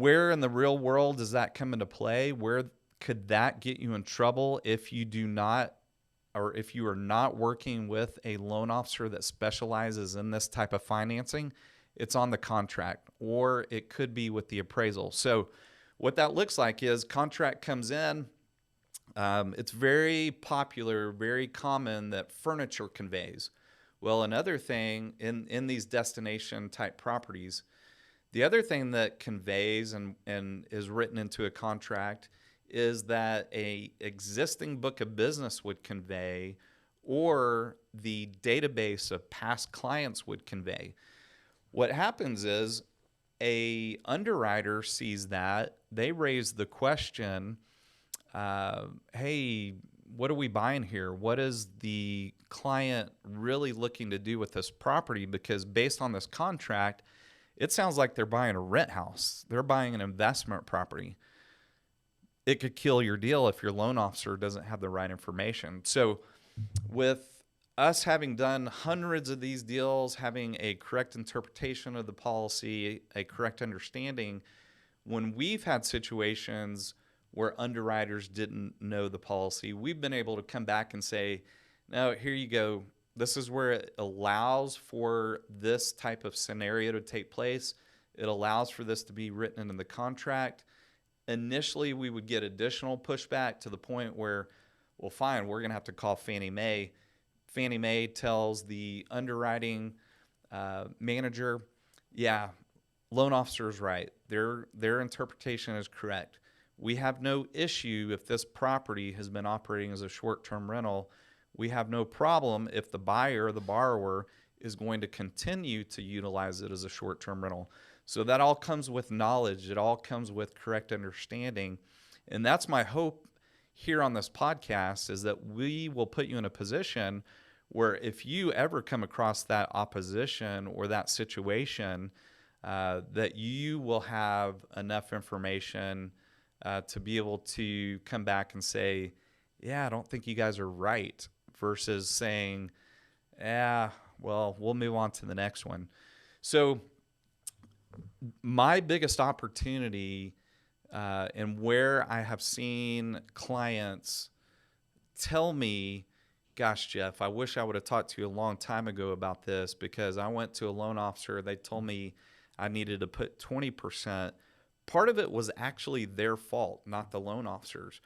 where in the real world does that come into play? Where could that get you in trouble if you do not, or if you are not working with a loan officer that specializes in this type of financing? It's on the contract, or it could be with the appraisal. So what that looks like is contract comes in. It's very popular, very common that furniture conveys. Well, another thing in these destination type properties, the other thing that conveys and is written into a contract is that a existing book of business would convey, or the database of past clients would convey. What happens is a underwriter sees that, they raise the question, hey, what are we buying here? What is the client really looking to do with this property? Because based on this contract, it sounds like they're buying a rent house. They're buying an investment property. It could kill your deal if your loan officer doesn't have the right information. So, with us having done hundreds of these deals, having a correct interpretation of the policy, a correct understanding, when we've had situations where underwriters didn't know the policy, we've been able to come back and say, no, here you go. This is where it allows for this type of scenario to take place. It allows for this to be written into the contract. Initially, we would get additional pushback to the point where, well, fine, we're going to have to call Fannie Mae. Fannie Mae tells the underwriting manager, yeah, loan officer is right. Their interpretation is correct. We have no issue if this property has been operating as a short-term rental. We have no problem if the buyer or the borrower is going to continue to utilize it as a short-term rental. So that all comes with knowledge. It all comes with correct understanding. And that's my hope here on this podcast, is that we will put you in a position where if you ever come across that opposition or that situation, that you will have enough information to be able to come back and say, yeah, I don't think you guys are right, versus saying, yeah, well, we'll move on to the next one. So my biggest opportunity and where I have seen clients tell me, gosh, Jeff, I wish I would have talked to you a long time ago about this, because I went to a loan officer. They told me I needed to put 20%. Part of it was actually their fault, not the loan officers.